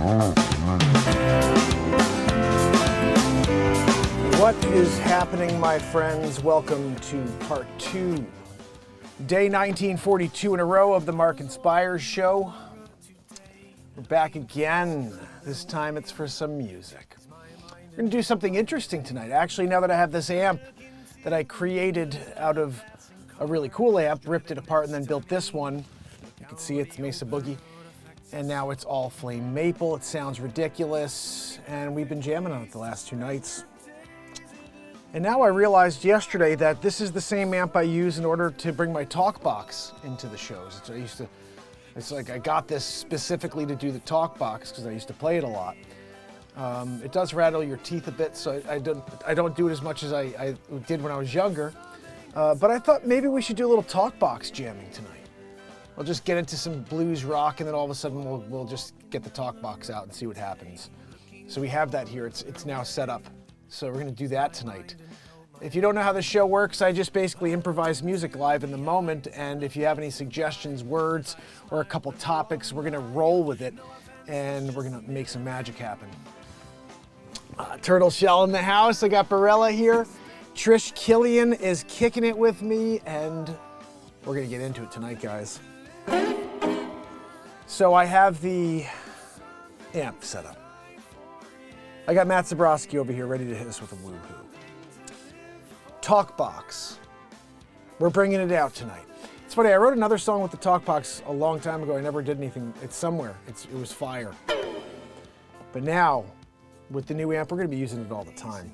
What is happening, my friends? Welcome to part 2, day 1942 in a row of the MarkinsPires show. We're back again. This time it's for some music. We're going to do something interesting tonight. Actually, now that I have this amp that I created out of a really cool amp, ripped it apart and then built this one. You can see it's Mesa Boogie. And now it's all flame maple. It sounds ridiculous. And we've been jamming on it the last 2 nights. And now I realized yesterday that this is the same amp I use in order to bring my talk box into the shows. It's like I got this specifically to do the talk box because I used to play it a lot. It does rattle your teeth a bit, so I don't do it as much as I did when I was younger. But I thought maybe we should do a little talk box jamming tonight. We'll just get into some blues rock, and then all of a sudden we'll just get the talk box out and see what happens. So we have that here. It's now set up. So we're going to do that tonight. If you don't know how the show works, I just basically improvise music live in the moment. And if you have any suggestions, words, or a couple topics, we're going to roll with it. And we're going to make some magic happen. Turtle Shell in the house. I got Barella here. Trish Killian is kicking it with me. And we're going to get into it tonight, guys. So I have the amp set up. I got Matt Zabrowski over here ready to hit us with a woohoo. Talk box. We're bringing it out tonight. It's funny, I wrote another song with the talk box a long time ago. I never did anything. It's somewhere. It was fire. But now, with the new amp, we're going to be using it all the time.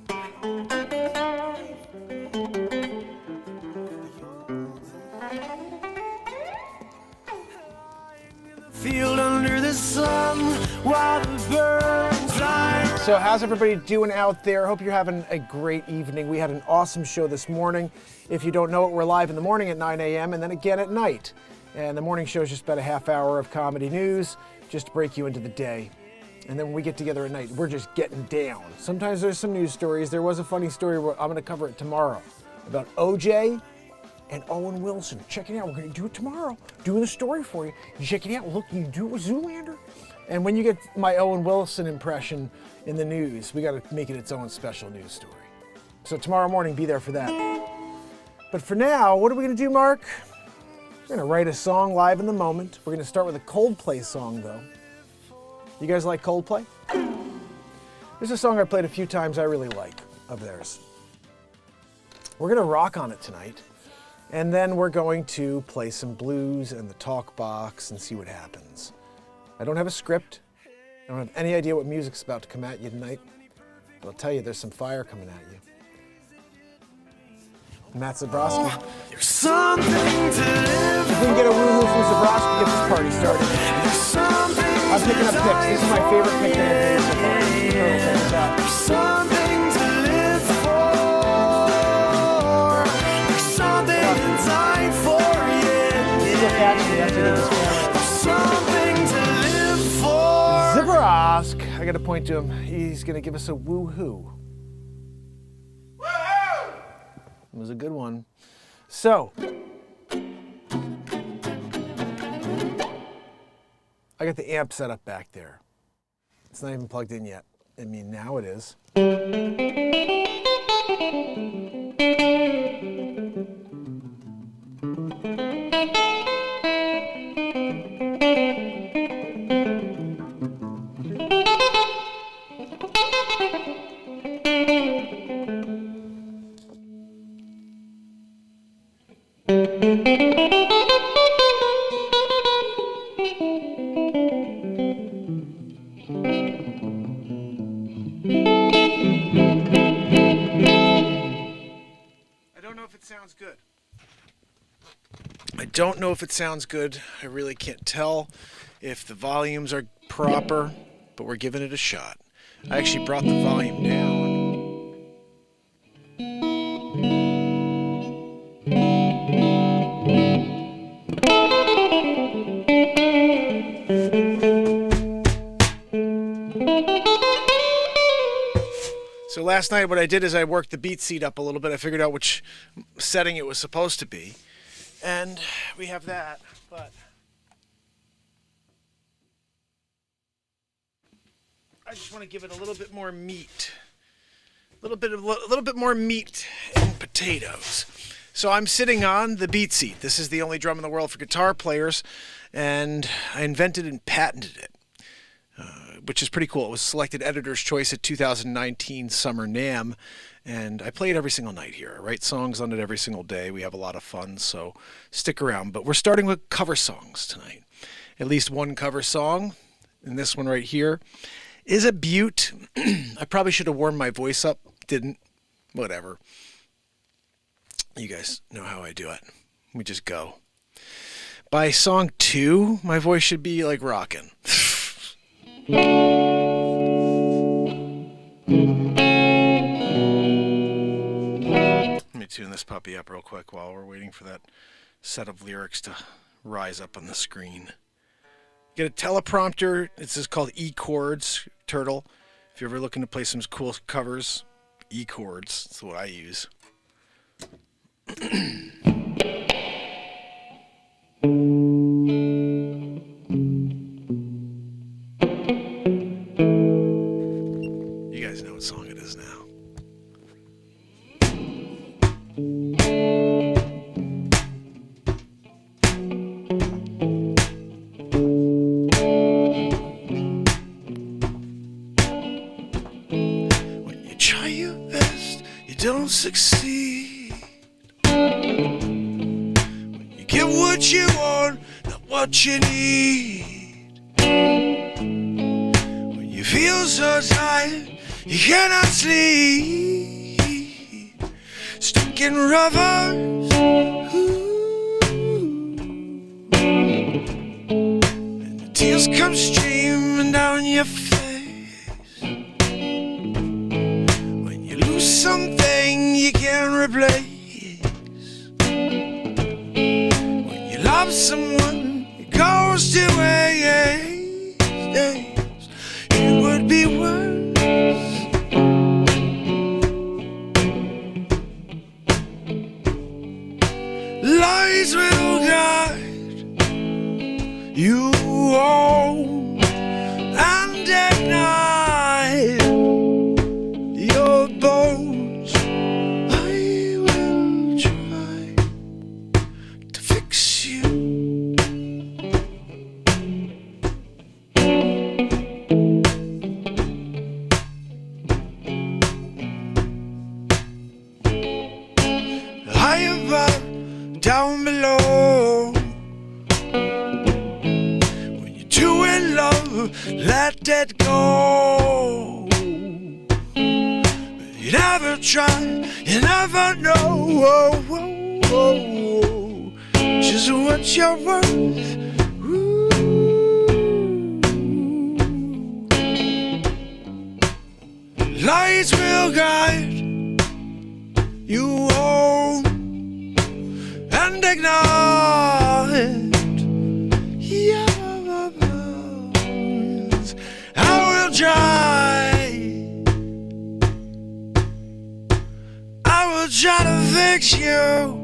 Field under the sun while the birds fly. So how's everybody doing out there? Hope you're having a great evening. We had an awesome show this morning. If you don't know it, we're live in the morning at 9 a.m. and then again at night. And the morning show is just about a half hour of comedy news just to break you into the day. And then when we get together at night, we're just getting down. Sometimes there's some news stories. There was a funny story where I'm going to cover it tomorrow about OJ and Owen Wilson. Check it out. We're going to do it tomorrow. Doing the story for you. You check it out. Look, you do it with Zoolander. And when you get my Owen Wilson impression in the news, we got to make it its own special news story. So tomorrow morning, be there for that. But for now, what are we going to do, Mark? We're going to write a song live in the moment. We're going to start with a Coldplay song, though. You guys like Coldplay? There's a song I played a few times I really like of theirs. We're going to rock on it tonight. And then we're going to play some blues and the talk box and see what happens. I don't have a script. I don't have any idea what music's about to come at you tonight. But I'll tell you, there's some fire coming at you. Matt Zabrowski. There's something to live If we can get a woohoo from Zabrowski, get this party started. I'm picking up picks. This is my favorite pick that I've made so far. There's something to live for. There's something to die for, yeah. Still catching me. That's what it is. There's something to live for. Zabrowski. I got to point to him. He's going to give us a woohoo. Woohoo! It was a good one. So, I got the amp set up back there. It's not even plugged in yet. I mean, now it is. Sounds good. I don't know if it sounds good. I really can't tell if the volumes are proper, but we're giving it a shot. I actually brought the volume down. So last night what I did is I worked the beat seat up a little bit. I figured out which setting it was supposed to be. And we have that, but I just want to give it a little bit more meat. A little bit more meat and potatoes. So I'm sitting on the beat seat. This is the only drum in the world for guitar players, and I invented and patented it, which is pretty cool. It was selected Editor's Choice at 2019 Summer NAMM, and I play it every single night here. I write songs on it every single day. We have a lot of fun, so stick around. But we're starting with cover songs tonight. At least one cover song, and this one right here is a beaut. I probably should have warmed my voice up. Didn't. Whatever. You guys know how I do it. We just go. By song 2, my voice should be like rocking. Let me tune this puppy up real quick while we're waiting for that set of lyrics to rise up on the screen. Get a teleprompter. This is called E-Chords, Turtle. If you're ever looking to play some cool covers, E-Chords. That's what I use. You guys know what song it is now. When you try your best, you don't succeed. When you get what you want, not what you need. When you feel so tired, you cannot sleep. Stuck in reverse. And the tears come streaming down your face. When you lose something you can't replace. When you love someone, it goes to waste. It would be worse. Lies will guide you home and ignite your bones. I will try to fix you. High above, down below. When you're too in love, let it go. You never try, you never know just what you're worth. Ooh. Lights will guide you home and ignite your bones. I will try. I will try to fix you.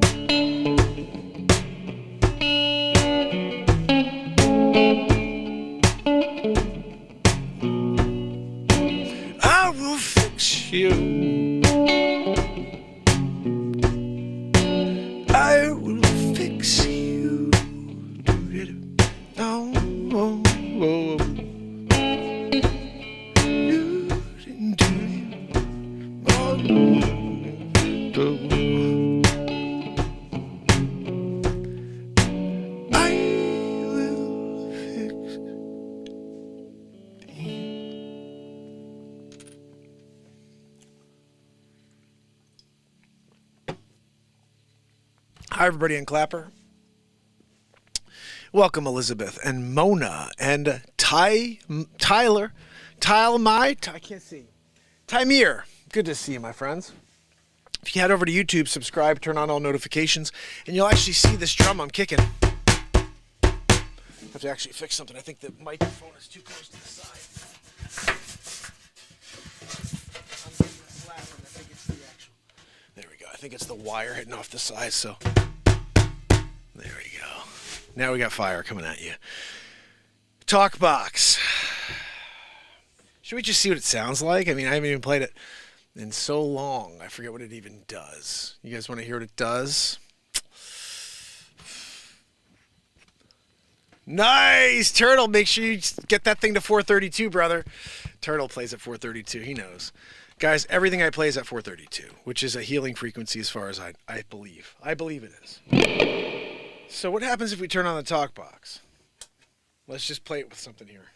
I will fix you. I will fix you. Oh, oh, oh. I will fix you. Hi, everybody in Clapper. Welcome, Elizabeth and Mona and Tyler, I can't see. Tymir, good to see you, my friends. If you head over to YouTube, subscribe, turn on all notifications, and you'll actually see this drum I'm kicking. I have to actually fix something. I think the microphone is too close to the side. I'm getting a slap, and I think it's the actual. There we go. I think it's the wire hitting off the side, so there we go. Now we got fire coming at you. Talk box. Should Should we just see what it sounds like? I mean, I haven't even played it in so long. I forget what it even does. You guys want to hear what it does? Nice! Turtle, make sure you get that thing to 432, brother. Turtle plays at 432. He knows. Guys, everything I play is at 432, which is a healing frequency as far as I believe. I believe it is. So what happens if we turn on the talk box? Let's just play it with something here.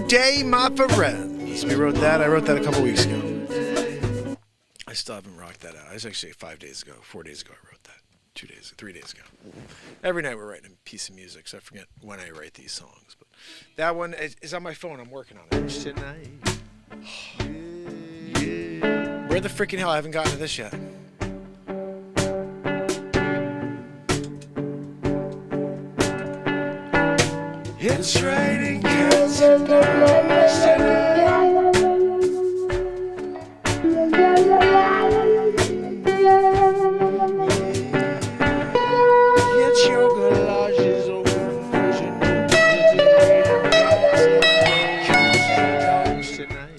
Day, my friends. We wrote that. I wrote that a couple weeks ago. I still haven't rocked that out. It was actually 5 days ago, 4 days ago I wrote that. 3 days ago. Every night we're writing a piece of music, so I forget when I write these songs. But that one is on my phone. I'm working on it tonight. Where the freaking hell? I haven't gotten to this yet. It's raining cats and dogs tonight. Get your garages open, 'cause you know it's raining cats and dogs tonight.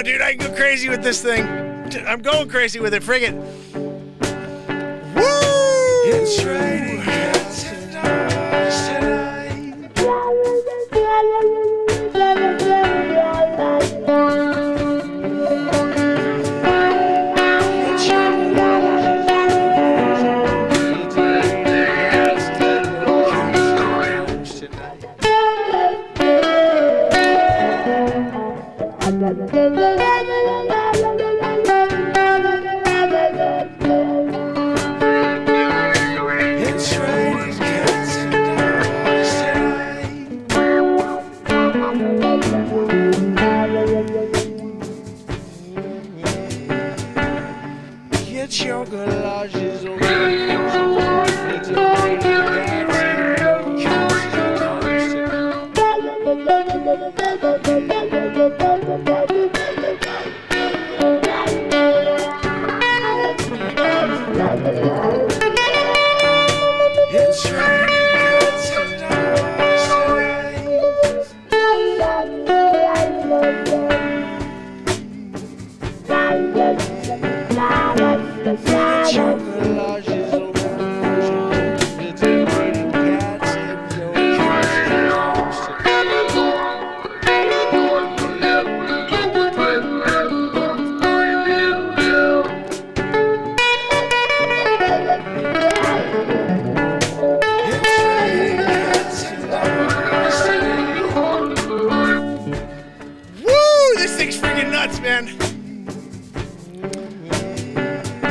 Dude, I can go crazy with this thing. I'm going crazy with it. Frig it. Woo! It's raining cats and dogs tonight.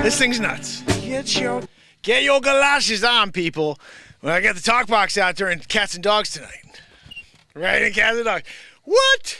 This thing's nuts. Get your galoshes on, people. Well, I got the talk box out there and cats and dogs tonight. Right in cat and dog. What?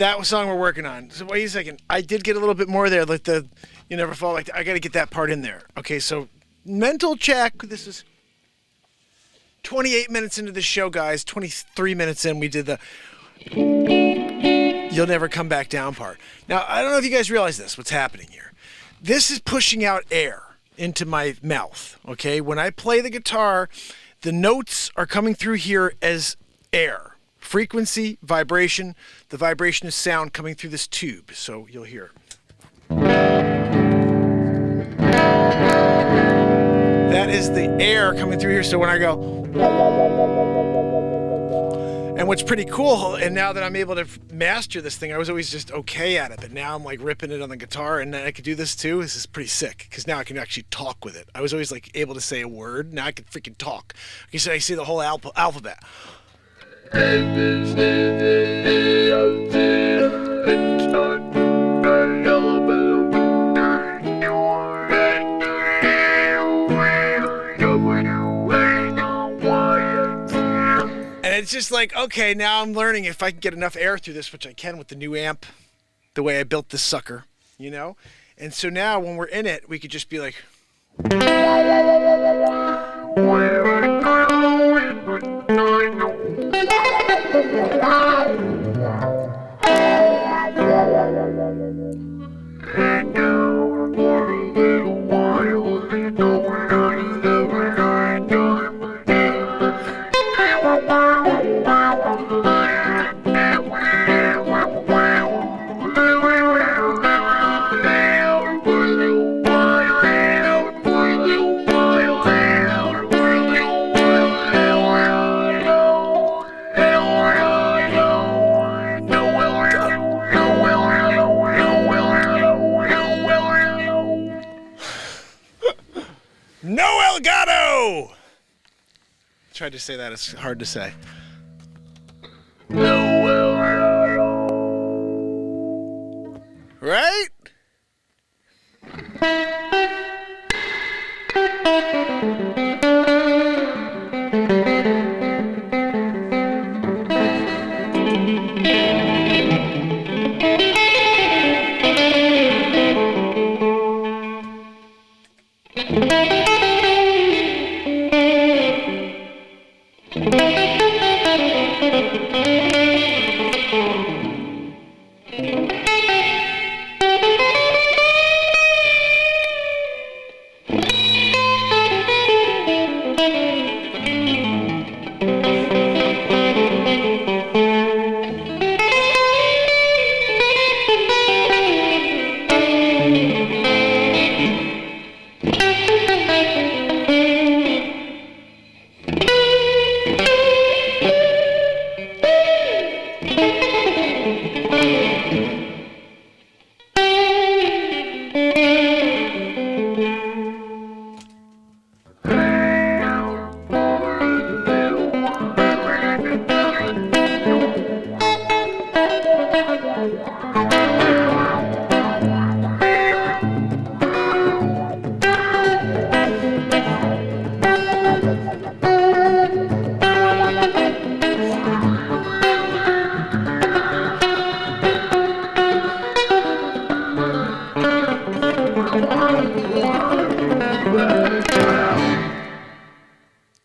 that song we're working on. So wait a second. I did get a little bit more there, like the You Never Fall. Like I got to get that part in there. Okay, so mental check. This is 28 minutes into the show, guys. 23 minutes in, we did the You'll Never Come Back Down part. Now, I don't know if you guys realize this, what's happening here. This is pushing out air into my mouth, okay? When I play the guitar, the notes are coming through here as air. Frequency, vibration. The vibration is sound coming through this tube, so you'll hear. That is the air coming through here, so when I go... And what's pretty cool, and now that I'm able to master this thing, I was always just okay at it, but now I'm like ripping it on the guitar, and I could do this too. This is pretty sick, because now I can actually talk with it. I was always like able to say a word, now I can freaking talk. Okay, so I see the whole alphabet. It's just like, okay, now I'm learning if I can get enough air through this, which I can with the new amp, the way I built this sucker, you know? And so now when we're in it, we could just be like... Tried to say that, it's hard to say. Right?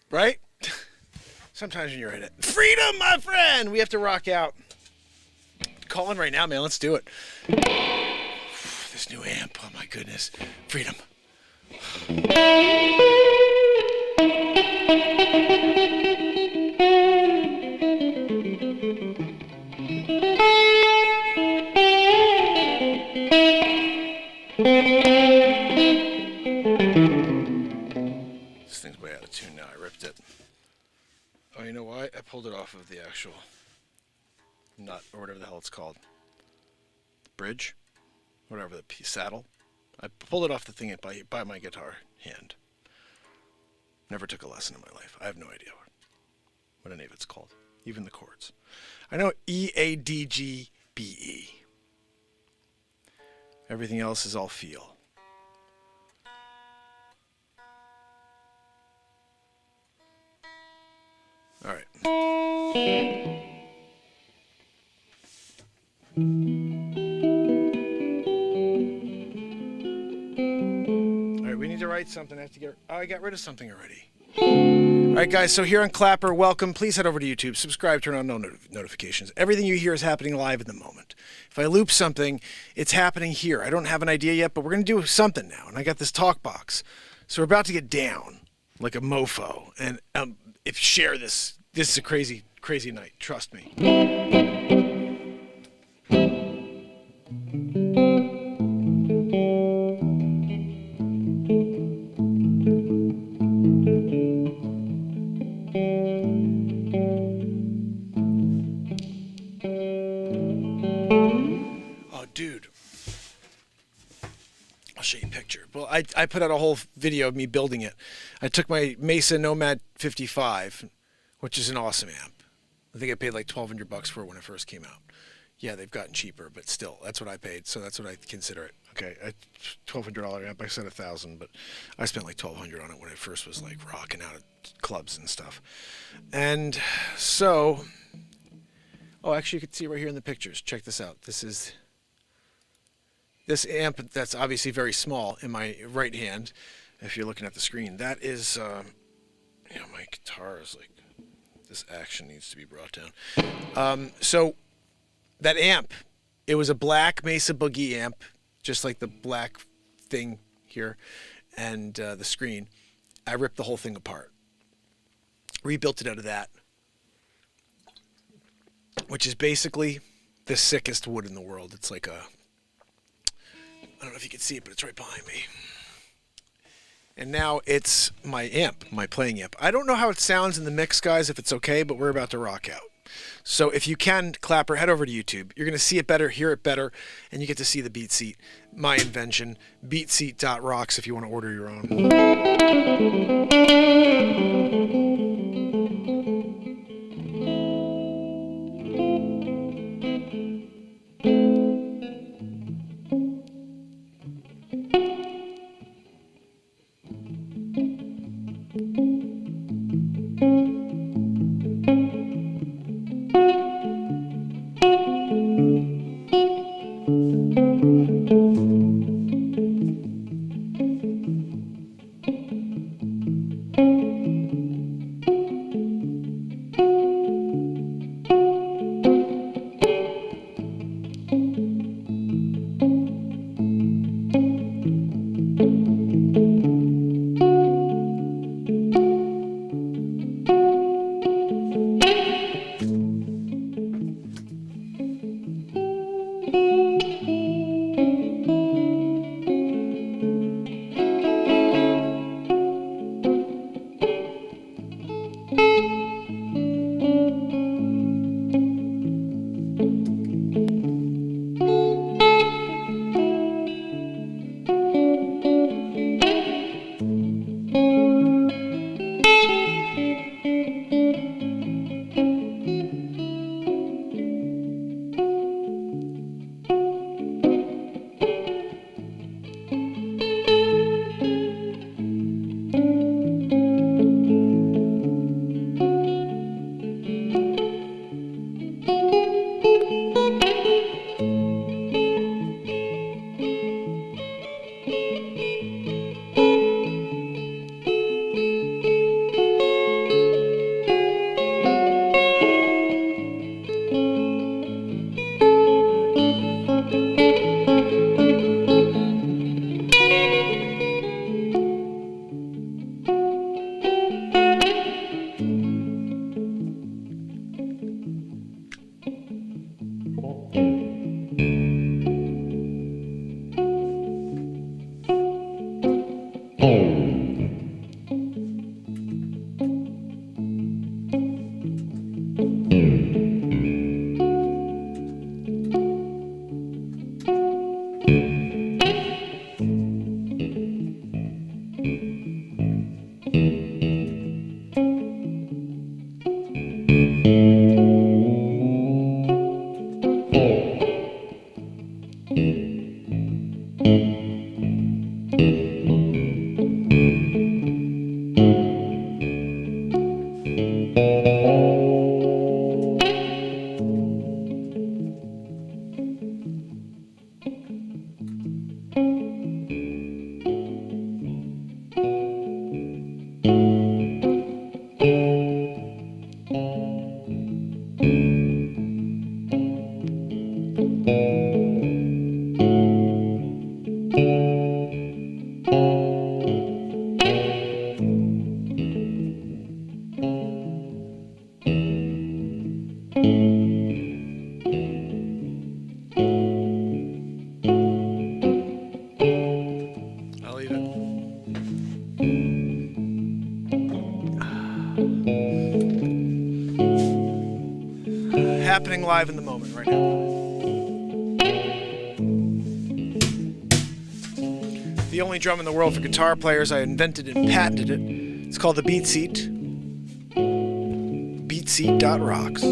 Right? Sometimes when you're in it. Freedom, my friend! We have to rock out. Call in right now, man. Let's do it. This new amp. Oh, my goodness. Freedom. This thing's way out of tune now. I ripped it. Oh, you know why? I pulled it off of the actual nut, or whatever the hell it's called. Bridge? Whatever, the saddle. I pulled it off the thing by my guitar hand. Never took a lesson in my life. I have no idea what any of it's called. Even the chords. I know E, A, D, G, B, E. Everything else is all feel. All right. write something. I have to get. Oh, I got rid of something already. All right, guys. So here on Clapper, welcome. Please head over to YouTube, subscribe, turn on notifications. Everything you hear is happening live in the moment. If I loop something, it's happening here. I don't have an idea yet, but we're gonna do something now. And I got this talk box, so we're about to get down like a mofo. And if you share this, this is a crazy, crazy night. Trust me. Dude, I'll show you a picture. Well, I put out a whole video of me building it. I took my Mesa Nomad 55, which is an awesome amp. I think I paid like $1,200 for it when it first came out. Yeah, they've gotten cheaper, but still, that's what I paid, so that's what I consider it. Okay, a $1,200 amp. I said $1,000, but I spent like $1,200 on it when it first was like rocking out at clubs and stuff. And so, oh, actually, you can see it right here in the pictures. Check this out. This amp that's obviously very small in my right hand, if you're looking at the screen, that is, my guitar is like, this action needs to be brought down. So that amp, it was a black Mesa Boogie amp, just like the black thing here, and the screen. I ripped the whole thing apart, rebuilt it out of that, which is basically the sickest wood in the world. It's like I don't know if you can see it, but it's right behind me. And now it's my amp, my playing amp. I don't know how it sounds in the mix, guys, if it's okay, but we're about to rock out. So if you can, Clapper, head over to YouTube. You're going to see it better, hear it better, and you get to see the beat seat, my invention, beatseat.rocks if you want to order your own. I'll leave it. Happening live in the moment right now. The only drum in the world for guitar players. I invented and patented it. It's called the Beat Seat. Beatseat.rocks.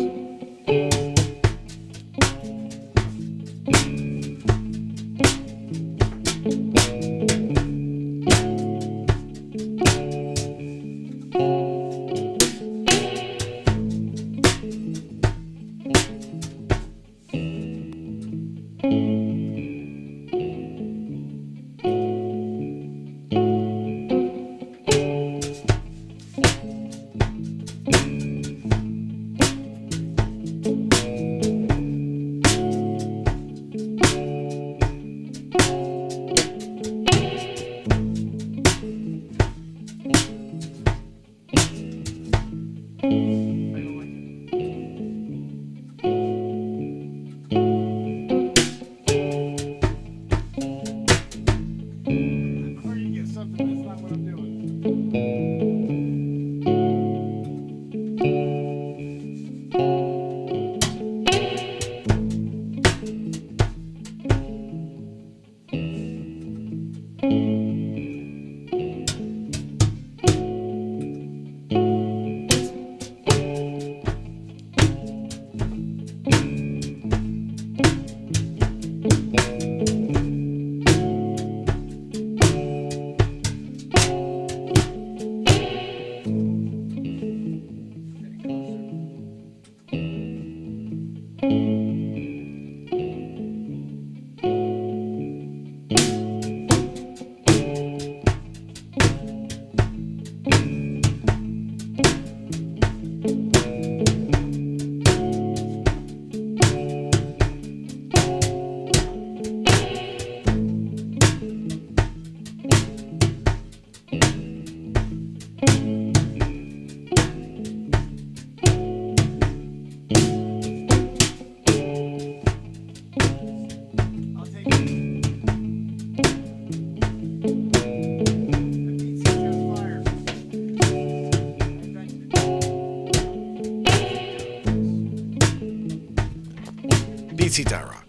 Beatseat.rocks.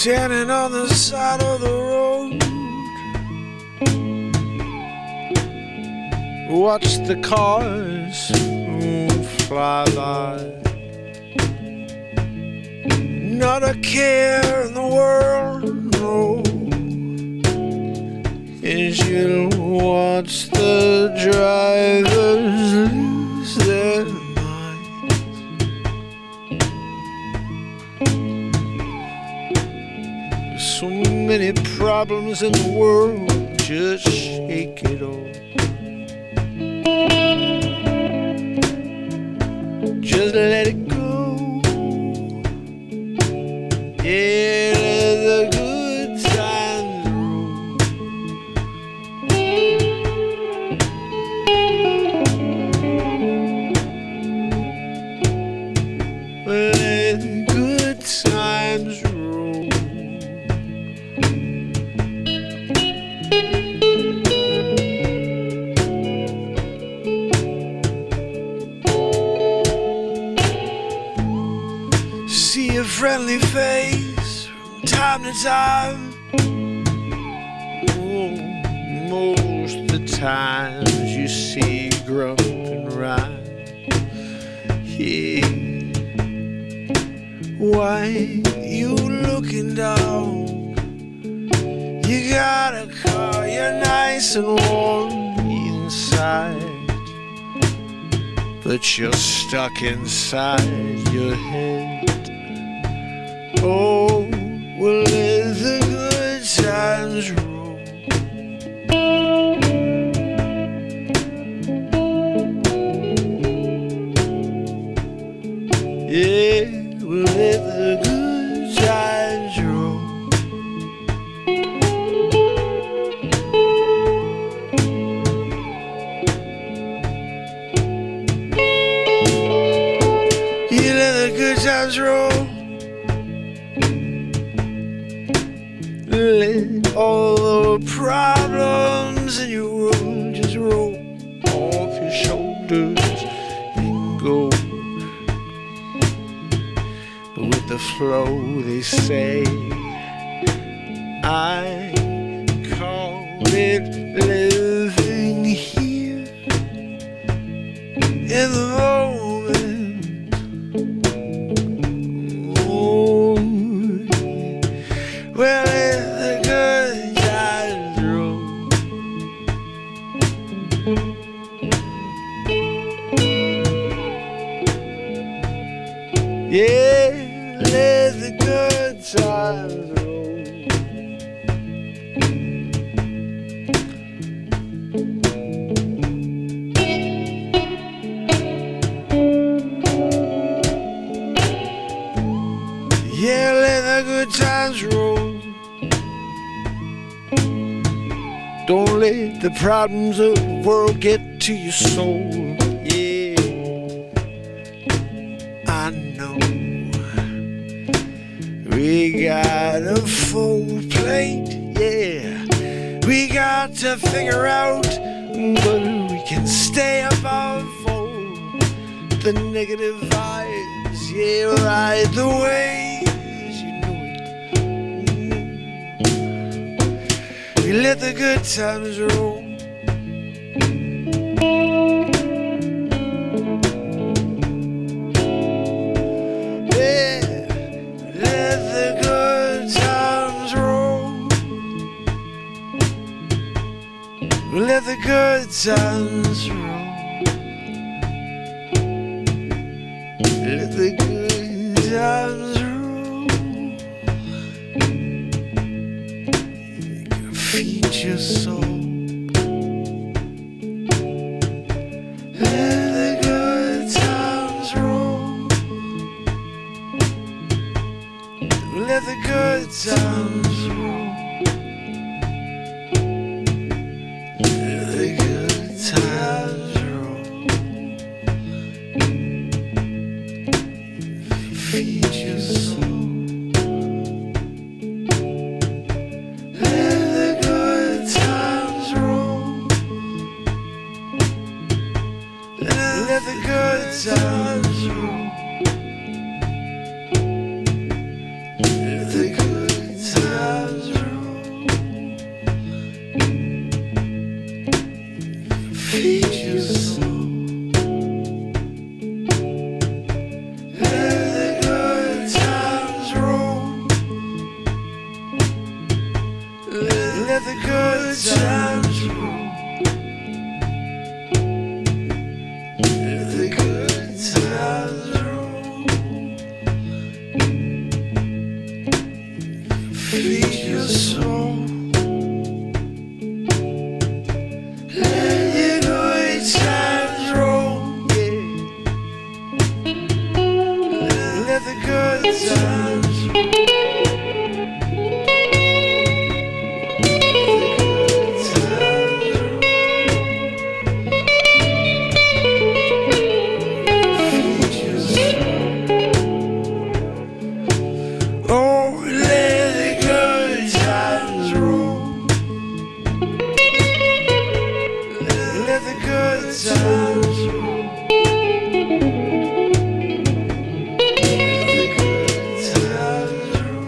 standing on the side of the road. Watch the cars fly by. Not a care in the world, no. As you watch the drivers lose their minds. There's so many problems in the world, just shake it off. Just let it go. Yeah, let the good times roll. Let the good times roll. See a friendly face from time to time. Oh, most of the times you see grump and rhyme. Yeah. Why you looking down? You got a car, you're nice and warm inside, but you're stuck inside your head. Oh, well, let the good times roll. Yeah, well, let the good times roll. Yeah, let the good times roll. Let all the problems in your world just roll off your shoulders and go. But with the flow they say, I call it living here in the moment. Oh, well, yeah, let the good times roll. Yeah, let the good times roll. Don't let the problems of the world get to your soul. Yeah, I know we got a full plate, yeah. We got to figure out whether we can stay above all the negative vibes, yeah, ride the waves, you know it. We let the good times roll. Let the good times roll. Let the good times roll. You can feed your soul. Let the good times roll. Let the good times roll. Times roll. Feed your soul. Let the good times roll. Let the good times roll. Let the good let the good times roll. Let the good times roll. Feed your soul. Let the good times roll. Yeah. Let the good times roll.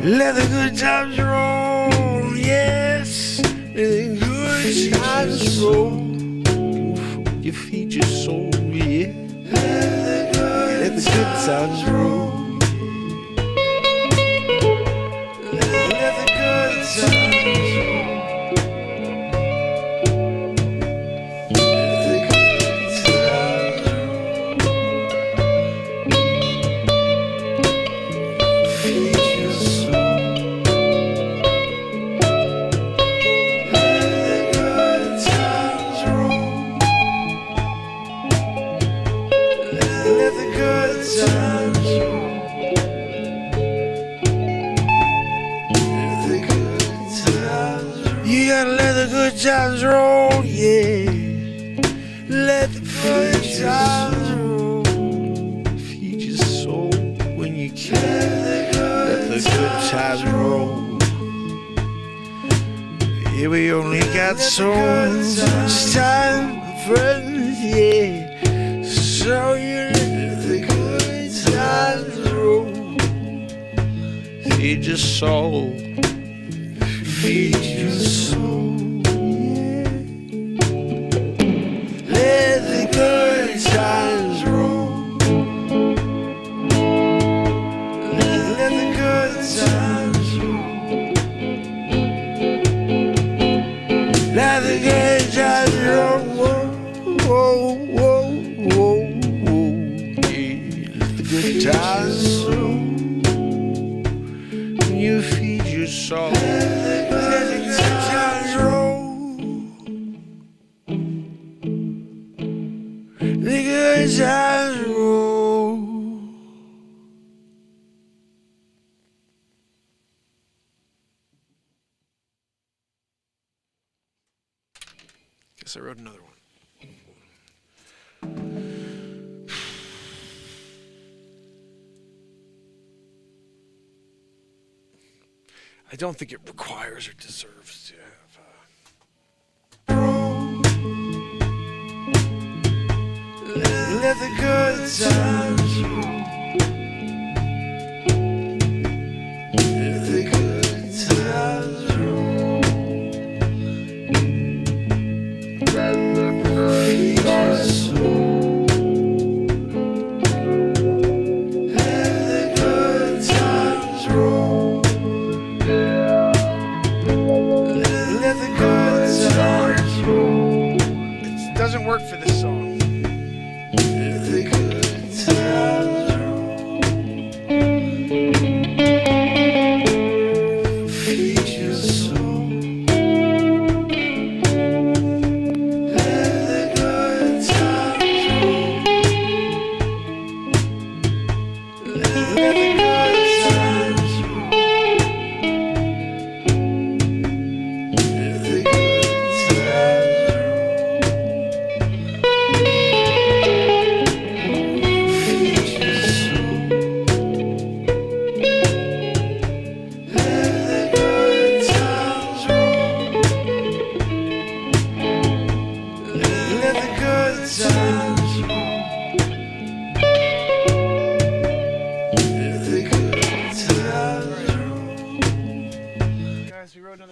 Let the good times roll, yes. Let the good times roll. You feed your soul, yeah. Let the good times roll. Let the good times roll. Let the good times roll. Feed your soul. You gotta let the good times roll, yeah. Let the good times roll. Feed your soul when you can. Let the good times roll. Yeah, we only got so much time, friends, yeah. So you let the good times roll. Feed your soul. Feed your soul, yeah. Let the good times roll. Let the good times roll. Let the good times roll. Whoa, whoa, whoa, whoa, yeah. Let the good times roll. When you feed your soul. The good times roll. Guess I wrote another one. I don't think it requires or deserves to have. Let the good times roll. Let the good times roll. Feed your soul. Let the good times roll. Let the good times roll. It doesn't work for this song. Let the good times roll. Feed your soul. Let the good times roll. Let the good times roll. Let the good times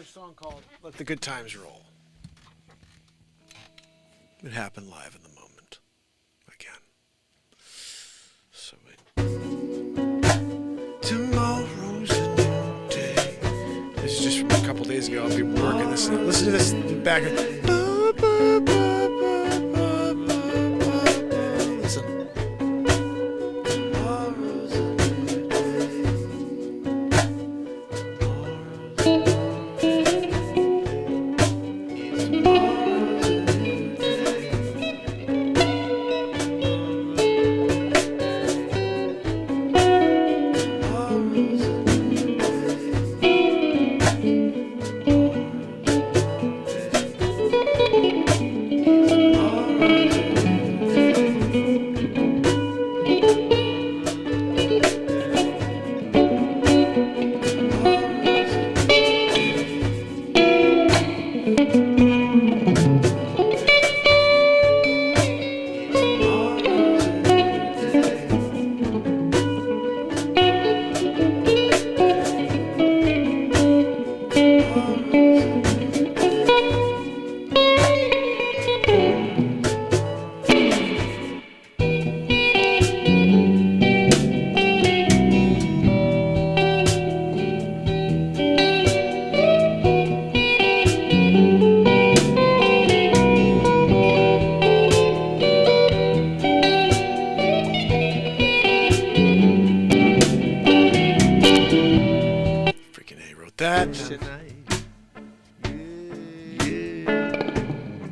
song called Let the Good Times Roll. It happened live in the moment. Again. So tomorrow's a new day. This is just from a couple days ago. I'll be working this. Listen to this back. Listen. That.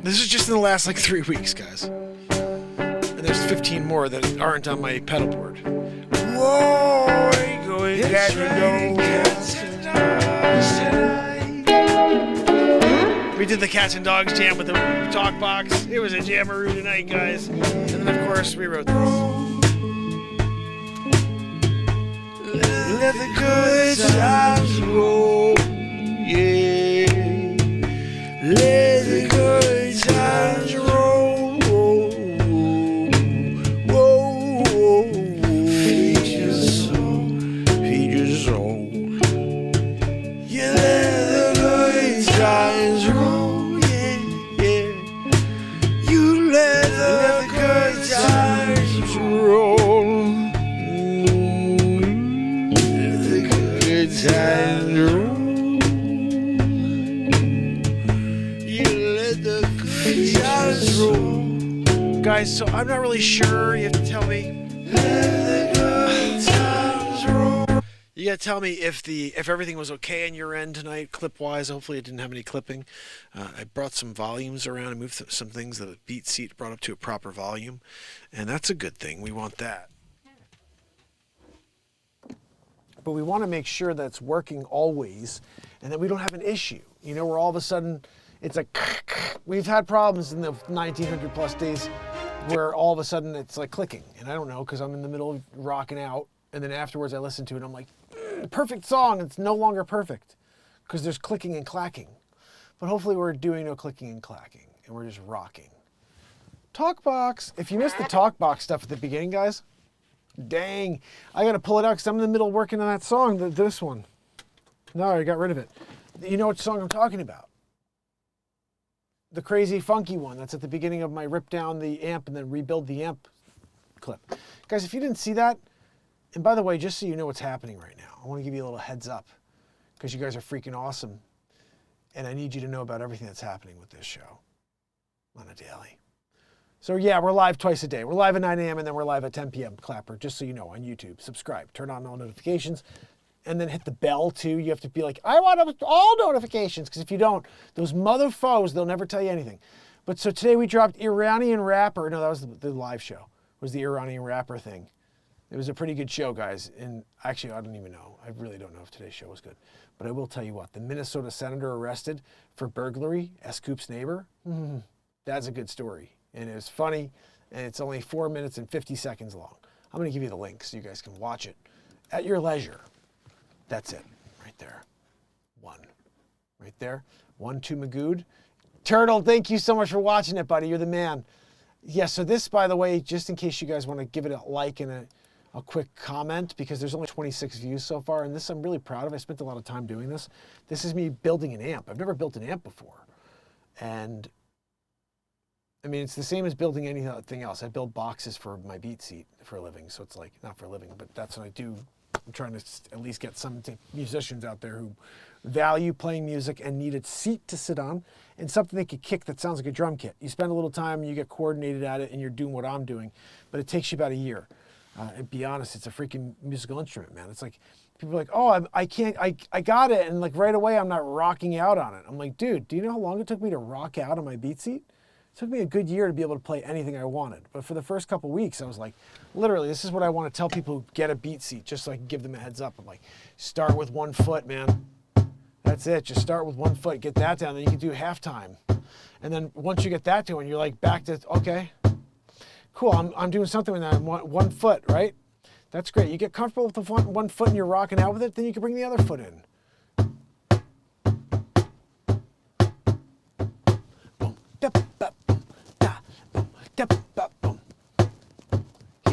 This is just in the last like 3 weeks, guys. And there's 15 more that aren't on my pedal board. Whoa, going We did the Cats and Dogs jam with the talk box. It was a jammeroo tonight, guys. And then of course we wrote this. Let the good times roll, yeah. Let the good times roll, whoa. Feed your soul, feed your soul. Yeah, let the good times roll, yeah. You let the good times roll. Guys, so I'm not really sure. You have to tell me. You gotta tell me if everything was okay on your end tonight, clip-wise. Hopefully it didn't have any clipping. I brought some volumes around and moved some things that a beat seat brought up to a proper volume, and that's a good thing. We want that. But we want to make sure that it's working always and that we don't have an issue. You know, where all of a sudden it's like, we've had problems in the 1900 plus days where all of a sudden it's like clicking. And I don't know, because I'm in the middle of rocking out. And then afterwards I listen to it and I'm like, perfect song. It's no longer perfect because there's clicking and clacking. But hopefully we're doing no clicking and clacking and we're just rocking. Talkbox. If you missed the talkbox stuff at the beginning, guys, dang, I gotta pull it out because I'm in the middle of working on that song, this one. No, I got rid of it. You know what song I'm talking about? The crazy funky one that's at the beginning of my rip down the amp and then rebuild the amp clip. Guys, if you didn't see that, and by the way, just so you know what's happening right now, I want to give you a little heads up because you guys are freaking awesome and I need you to know about everything that's happening with this show on a daily. So yeah, we're live twice a day. We're live at 9 a.m. and then we're live at 10 p.m. Clapper, just so you know, on YouTube. Subscribe, turn on all notifications, and then hit the bell too. You have to be like, I want all notifications, because if you don't, those mother foes, they'll never tell you anything. But so today we dropped Iranian Rapper. No, that was the live show. Was the Iranian Rapper thing. It was a pretty good show, guys. And actually, I don't even know. I really don't know if today's show was good. But I will tell you what, the Minnesota senator arrested for burglary, S-Coop's neighbor. That's a good story. And it was funny, and it's only 4 minutes and 50 seconds long. I'm going to give you the link so you guys can watch it at your leisure. That's it, right there. One, right there. 1, 2, Magood. Turtle, thank you so much for watching it, buddy. You're the man. Yeah, so this, by the way, just in case you guys want to give it a like and a quick comment, because there's only 26 views so far, and this I'm really proud of. I spent a lot of time doing this. This is me building an amp. I've never built an amp before. And I mean, it's the same as building anything else. I build boxes for my beat seat for a living. So it's like, not for a living, but that's what I do I'm trying to at least get some musicians out there who value playing music and need a seat to sit on and something they could kick that sounds like a drum kit. You spend a little time and you get coordinated at it and you're doing what I'm doing, but it takes you about a year. And be honest, it's a freaking musical instrument, man. It's like, people are like, oh, I got it. And like right away, I'm not rocking out on it. I'm like, dude, do you know how long it took me to rock out on my beat seat? It took me a good year to be able to play anything I wanted. But for the first couple weeks, I was like, literally, this is what I want to tell people who get a beat seat, just so I can give them a heads up. I'm like, start with 1 foot, man. That's it. Just start with 1 foot, get that down, then you can do halftime. And then once you get that doing, you're like back to, okay, cool, I'm doing something with that 1 foot, right? That's great. You get comfortable with the 1 foot and you're rocking out with it, then you can bring the other foot in.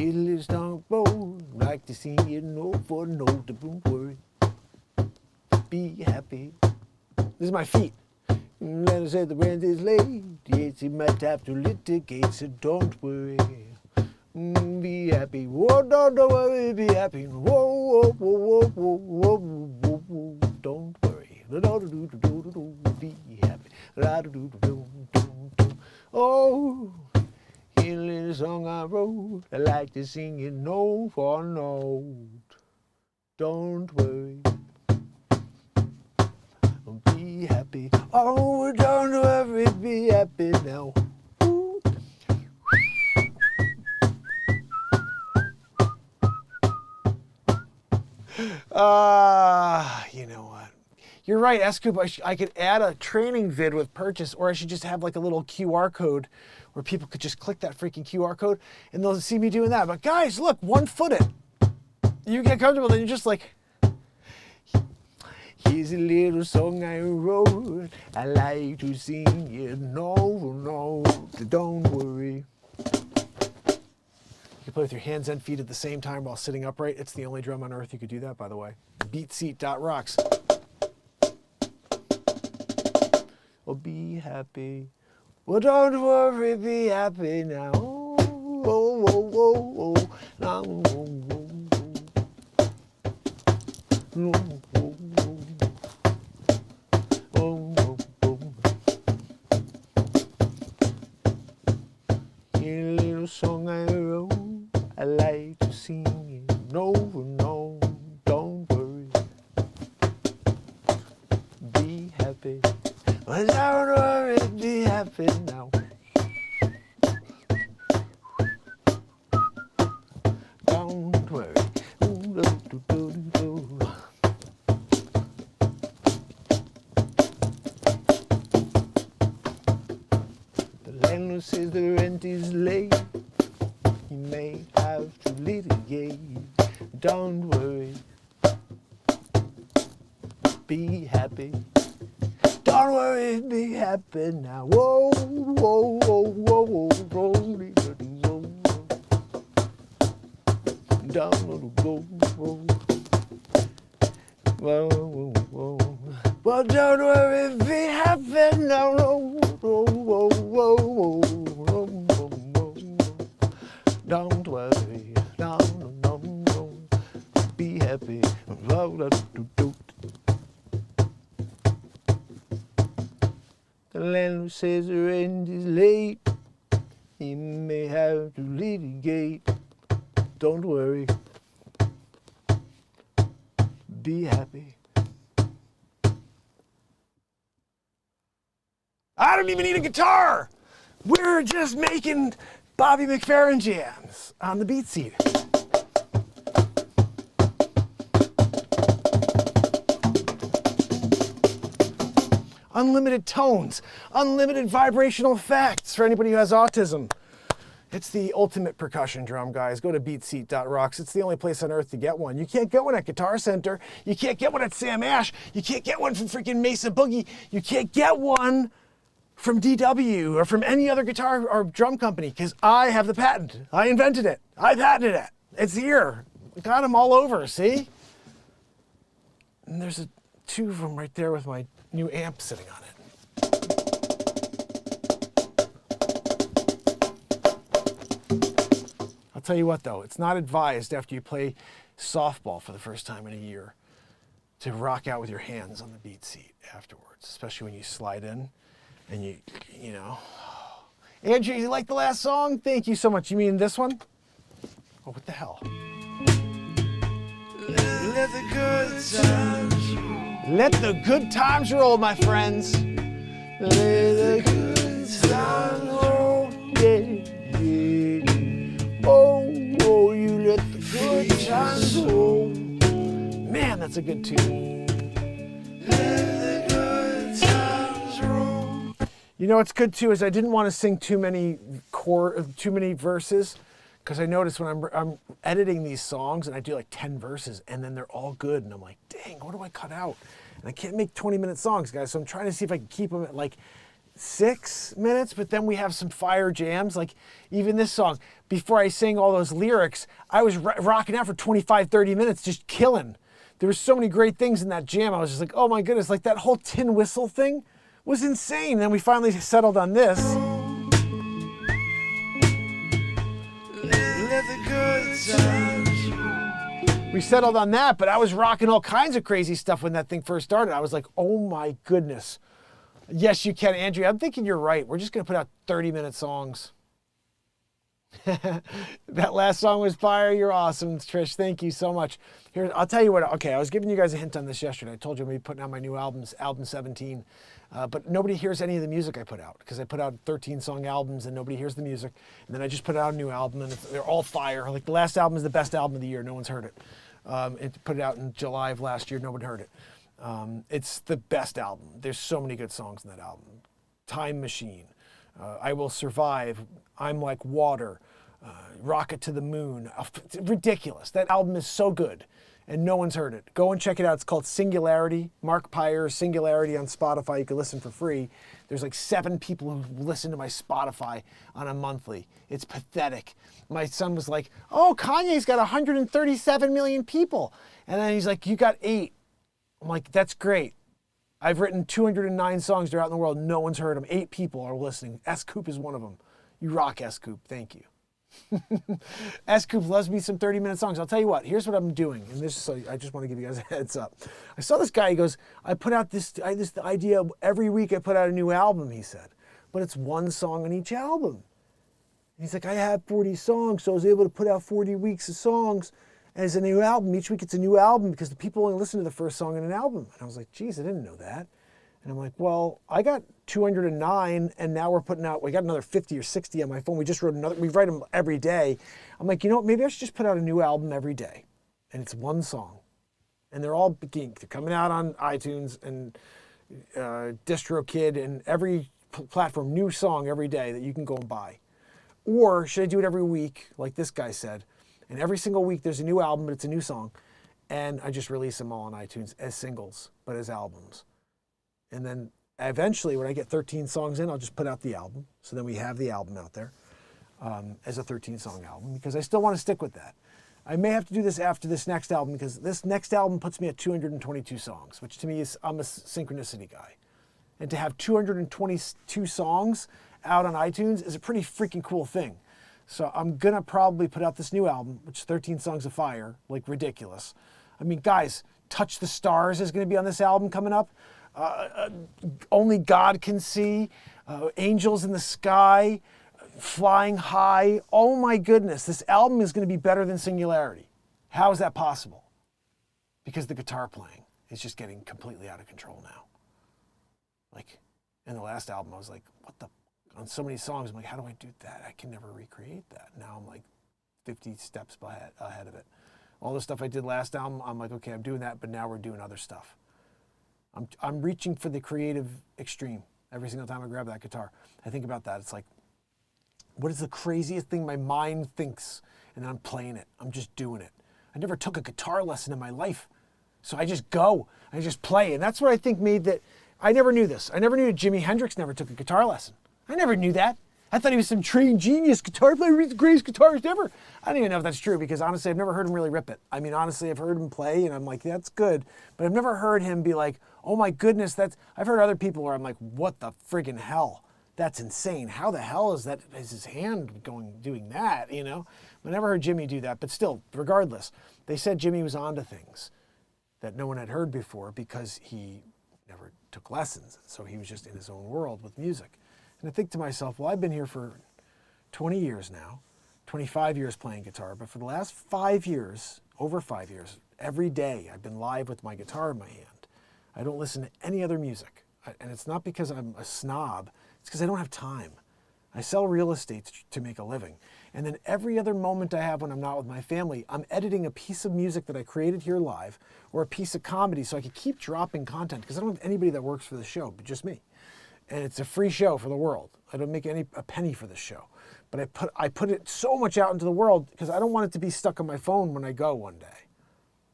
Little song boy, like to sing it note for note, don't worry, be happy. This is my feet. Let us say the rent is late, yes, you might have to litigate, so don't worry, be happy. Whoa, don't worry, be happy. Whoa, whoa, whoa, whoa, whoa, whoa, whoa, don't worry, be happy. Oh, here little song I wrote, I like to sing it note for note. Don't worry, be happy. Oh, don't worry, be happy now. You know what? You're right, S-Coop. I could add a training vid with purchase, or I should just have like a little QR code where people could just click that freaking QR code and they'll see me doing that. But guys, look, 1 foot it. You get comfortable, then you're just like, here's a little song I wrote. I like to sing it. No, don't worry. You can play with your hands and feet at the same time while sitting upright. It's the only drum on earth you could do that, by the way. Beatseat.rocks. Oh, be happy. Well, don't worry, be happy now. Oh, oh, oh, oh, oh, oh, oh, oh. Here a little song I wrote, I like to sing it. No, don't worry, be happy. Well, don't worry, be happy now. Don't worry. The landlord says the rent is late. You may have to litigate. Don't worry. Be happy. Don't worry, be happy now. Whoa, whoa, whoa, whoa, whoa, whoa. Don't go, whoa, whoa, whoa, whoa. Well, don't worry, be happy now. Whoa, whoa, whoa, whoa, whoa, whoa, whoa. Don't worry, no, be happy. The landlord says the rent is late. He may have to litigate. Don't worry. Be happy. I don't even need a guitar. We're just making Bobby McFerrin jams on the beat seat. Unlimited tones, unlimited vibrational effects for anybody who has autism. It's the ultimate percussion drum, guys. Go to beatseat.rocks. It's the only place on earth to get one. You can't get one at Guitar Center. You can't get one at Sam Ash. You can't get one from freaking Mesa Boogie. You can't get one from DW or from any other guitar or drum company because I have the patent. I invented it. I patented it. It's here. I got them all over, see? And there's two of them right there with my new amp sitting on it. I'll tell you what though, it's not advised after you play softball for the first time in a year to rock out with your hands on the beat seat afterwards, especially when you slide in and you know. Andrew, you like the last song? Thank you so much. You mean this one? Oh, what the hell? Let the good times roll. Let the good times roll, my friends. Let the good times roll. Yeah, yeah. Oh, oh, you let the good times roll. Man, that's a good tune. Let the good times roll. You know what's good too is I didn't want to sing too many verses, because I noticed when I'm editing these songs and I do like 10 verses and then they're all good and I'm like, dang, what do I cut out? And I can't make 20-minute songs, guys. So I'm trying to see if I can keep them at like 6 minutes, but then we have some fire jams. Like even this song, before I sang all those lyrics, I was rocking out for 25, 30 minutes, just killing. There were so many great things in that jam. I was just like, oh my goodness, like that whole tin whistle thing was insane. And then we finally settled on this. Let the good times roll. We settled on that, but I was rocking all kinds of crazy stuff when that thing first started. I was like, oh my goodness. Yes, you can, Andrea. I'm thinking you're right. We're just going to put out 30-minute songs. That last song was fire. You're awesome, Trish. Thank you so much. Here, I'll tell you what. Okay, I was giving you guys a hint on this yesterday. I told you I'm going to be putting out my new albums, album 17. But nobody hears any of the music I put out because I put out 13-song albums and nobody hears the music. And then I just put out a new album and they're all fire. Like the last album is the best album of the year. No one's heard it. It put it out in July of last year. No one heard it. It's the best album. There's so many good songs in that album. Time Machine, I Will Survive, I'm Like Water, Rocket to the Moon. It's ridiculous. That album is so good and no one's heard it. Go and check it out. It's called Singularity. MarkinsPires, Singularity on Spotify. You can listen for free. There's like 7 people who listen to my Spotify on a monthly. It's pathetic. My son was like, oh, Kanye's got 137 million people. And then he's like, you got 8. I'm like, that's great. I've written 209 songs. They're out in the world. No one's heard them. 8 people are listening. S. Coop is one of them. You rock, S. Coop. Thank you. S. Coop loves me some 30-minute songs. I'll tell you what. Here's what I'm doing. And this, so I just want to give you guys a heads up. I saw this guy. He goes, I put out this idea every week. I put out a new album, he said. But it's 1 song on each album. And he's like, I have 40 songs, so I was able to put out 40 weeks of songs as a new album. Each week it's a new album because the people only listen to the first song in an album. And I was like, geez, I didn't know that. And I'm like, well, I got 209 and now we're putting out, we got another 50 or 60 on my phone. We just wrote another, we write them every day. I'm like, you know what, maybe I should just put out a new album every day. And it's 1 song. And they're all they're coming out on iTunes and DistroKid and every platform, new song every day that you can go and buy. Or should I do it every week, like this guy said? And every single week there's a new album, but it's a new song. And I just release them all on iTunes as singles, but as albums. And then eventually when I get 13 songs in, I'll just put out the album. So then we have the album out there as a 13-song album because I still want to stick with that. I may have to do this after this next album because this next album puts me at 222 songs, which to me is, I'm a synchronicity guy. And to have 222 songs out on iTunes is a pretty freaking cool thing. So I'm going to probably put out this new album, which is 13 Songs of Fire, like ridiculous. I mean, guys, Touch the Stars is going to be on this album coming up. Only God Can See, Angels in the Sky, Flying High. Oh my goodness, this album is going to be better than Singularity. How is that possible? Because the guitar playing is just getting completely out of control now. Like in the last album, I was like, what the? On so many songs, I'm like, how do I do that? I can never recreate that. Now I'm like 50 steps ahead of it. All the stuff I did last album, I'm like, okay, I'm doing that, but now we're doing other stuff. I'm reaching for the creative extreme every single time I grab that guitar. I think about that. It's like, what is the craziest thing my mind thinks? And then I'm playing it. I'm just doing it. I never took a guitar lesson in my life. So I just go. I just play. And that's what I think made that. I never knew this. I never knew that Jimi Hendrix never took a guitar lesson. I never knew that. I thought he was some trained genius guitar player. He's the greatest guitarist ever. I don't even know if that's true because honestly, I've never heard him really rip it. I mean, honestly, I've heard him play and I'm like, that's good. But I've never heard him be like, oh my goodness, I've heard other people where I'm like, what the friggin' hell? that's insane. How the hell is his hand doing that, you know? I never heard Jimmy do that, but still, regardless, they said Jimmy was onto things that no one had heard before because he never took lessons. So he was just in his own world with music. And I think to myself, well, I've been here for 20 years now, 25 years playing guitar, but for the last 5 years, over 5 years, every day I've been live with my guitar in my hand. I don't listen to any other music. And it's not because I'm a snob, it's because I don't have time. I sell real estate to make a living. And then every other moment I have when I'm not with my family, I'm editing a piece of music that I created here live or a piece of comedy so I can keep dropping content because I don't have anybody that works for the show, but just me. And it's a free show for the world. I don't make a penny for this show. But I put it so much out into the world because I don't want it to be stuck on my phone when I go one day.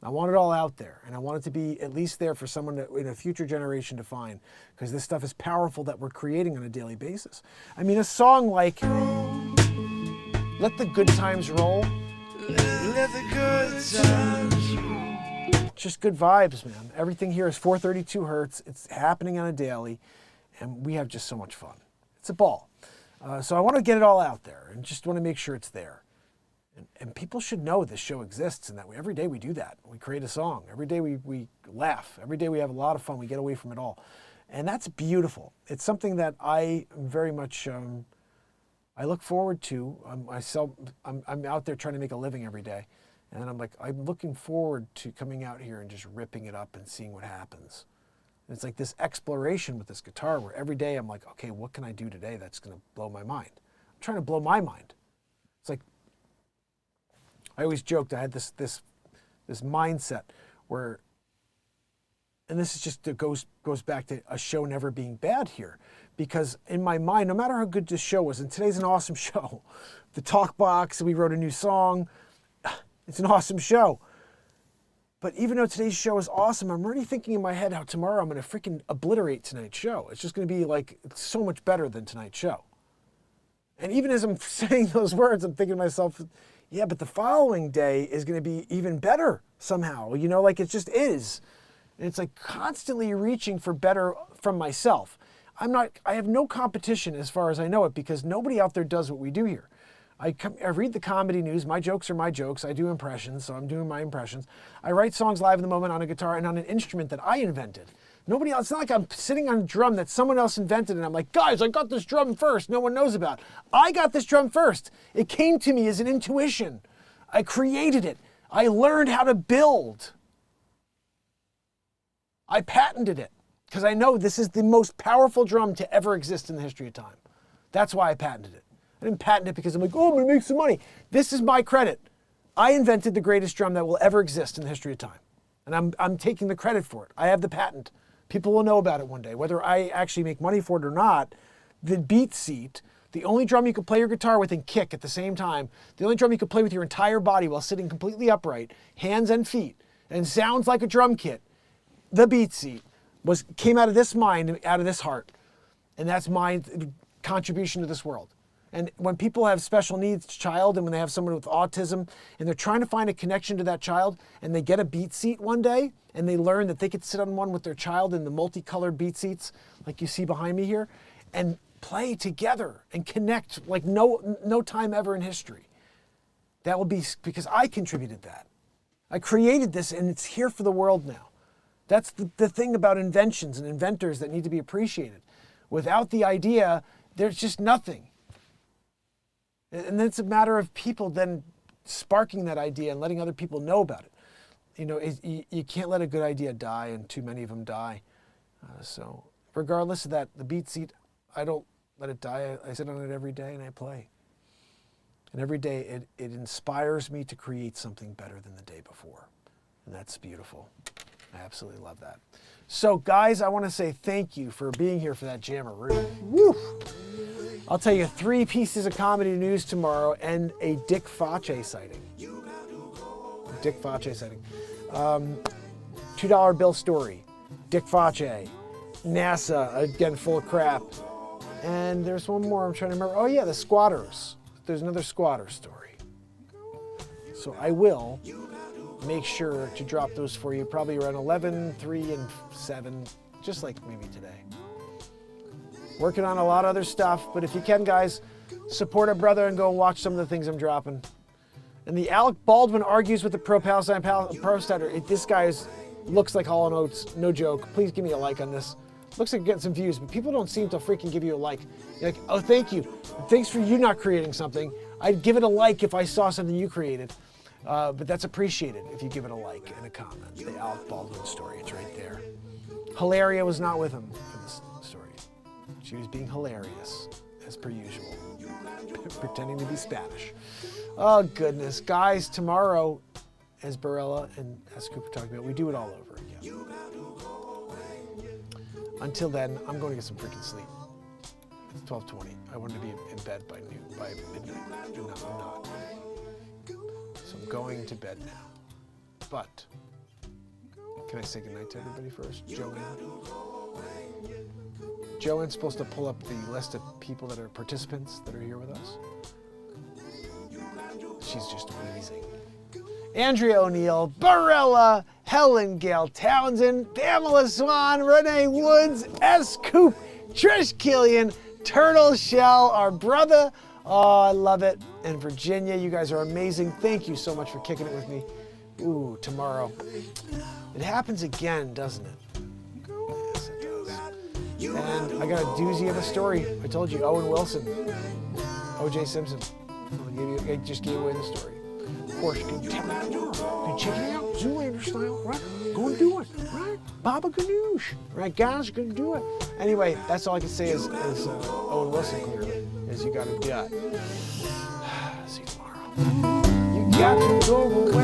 I want it all out there, and I want it to be at least there for someone in a future generation to find, because this stuff is powerful that we're creating on a daily basis. I mean, a song like Let the Good Times Roll. Let the good times roll. Just good vibes, man. Everything here is 432 hertz. It's happening on a daily, and we have just so much fun. It's a ball. So I want to get it all out there, and just want to make sure it's there. And people should know this show exists and that every day we do that. We create a song. Every day we laugh. Every day we have a lot of fun. We get away from it all. And that's beautiful. It's something that I very much, I look forward to. I'm out there trying to make a living every day. And I'm looking forward to coming out here and just ripping it up and seeing what happens. And it's like this exploration with this guitar where every day I'm like, okay, what can I do today that's going to blow my mind? I'm trying to blow my mind. It's like, I always joked I had this mindset where, and this is just goes back to a show never being bad here, because in my mind, no matter how good this show was, and today's an awesome show, the talk box, we wrote a new song, it's an awesome show. But even though today's show is awesome, I'm already thinking in my head how tomorrow I'm going to freaking obliterate tonight's show. It's just going to be like so much better than tonight's show. And even as I'm saying those words, I'm thinking to myself, yeah, but the following day is going to be even better somehow. You know, like it just is. And it's like constantly reaching for better from myself. I have no competition as far as I know it because nobody out there does what we do here. I read the comedy news. My jokes are my jokes. I do impressions, so I'm doing my impressions. I write songs live in the moment on a guitar and on an instrument that I invented. Nobody else, it's not like I'm sitting on a drum that someone else invented and I'm like, guys, I got this drum first. No one knows about it. I got this drum first. It came to me as an intuition. I created it. I learned how to build. I patented it because I know this is the most powerful drum to ever exist in the history of time. That's why I patented it. I didn't patent it because I'm like, oh, I'm going to make some money. This is my credit. I invented the greatest drum that will ever exist in the history of time. And I'm taking the credit for it. I have the patent. People will know about it one day. Whether I actually make money for it or not, the beat seat, the only drum you can play your guitar with and kick at the same time, the only drum you can play with your entire body while sitting completely upright, hands and feet, and sounds like a drum kit, the beat seat, came out of this mind, out of this heart. And that's my contribution to this world. And when people have special needs child and when they have someone with autism and they're trying to find a connection to that child and they get a beat seat one day and they learn that they could sit on one with their child in the multicolored beat seats like you see behind me here and play together and connect like no time ever in history. That will be because I contributed that. I created this and it's here for the world now. That's the thing about inventions and inventors that need to be appreciated. Without the idea, there's just nothing. And then it's a matter of people then sparking that idea and letting other people know about it. You know, you can't let a good idea die, and too many of them die. So regardless of that, the beat seat, I don't let it die. I sit on it every day and I play. And every day it inspires me to create something better than the day before. And that's beautiful. I absolutely love that. So guys, I want to say thank you for being here for that Jammeroo. Woo! I'll tell you 3 pieces of comedy news tomorrow and a Dick Facce sighting. Dick Facce sighting. $2 bill story. Dick Facce. NASA, again, full of crap. And there's one more I'm trying to remember. Oh yeah, the squatters. There's another squatter story. So I will make sure to drop those for you probably around 11, 3, and 7, just like maybe today. Working on a lot of other stuff, but if you can, guys, support a brother and go watch some of the things I'm dropping. And the Alec Baldwin argues with the pro-Palestine protester. This guy looks like Hall & Oates, no joke. Please give me a like on this. Looks like getting some views, but people don't seem to freaking give you a like. You're like, oh, thank you. Thanks for you not creating something. I'd give it a like if I saw something you created. But that's appreciated if you give it a like and a comment. The Alec Baldwin story, it's right there. Hilaria was not with him for this story. She was being hilarious, as per usual, pretending to be Spanish. Oh, goodness. Guys, tomorrow, as Barella and as Cooper talked about, we do it all over again. Until then, I'm going to get some freaking sleep. It's 12:20. I wanted to be in bed by midnight. No, I'm not. So I'm going to bed now. But, can I say goodnight to everybody first? Joanne? Joanne's supposed to pull up the list of people that are participants that are here with us. She's just wheezing. Andrea O'Neill, Barella, Helen Gale Townsend, Pamela Swan, Renee Woods, S. Coop, Trish Killian, Turtle Shell, our brother. Oh, I love it. And Virginia, you guys are amazing. Thank you so much for kicking it with me. Ooh, tomorrow. It happens again, doesn't it? Yes, it does. And I got a doozy of a story. I told you, Owen Wilson, O.J. Simpson. I just gave away the story. Of course, you can check it out, Zoolander style, right? Go and do it, right? Baba Ganoush, right? Guys, go and do it. Anyway, that's all I can say is Owen Wilson, clearly, is you got to do it. See you tomorrow. You got to go away.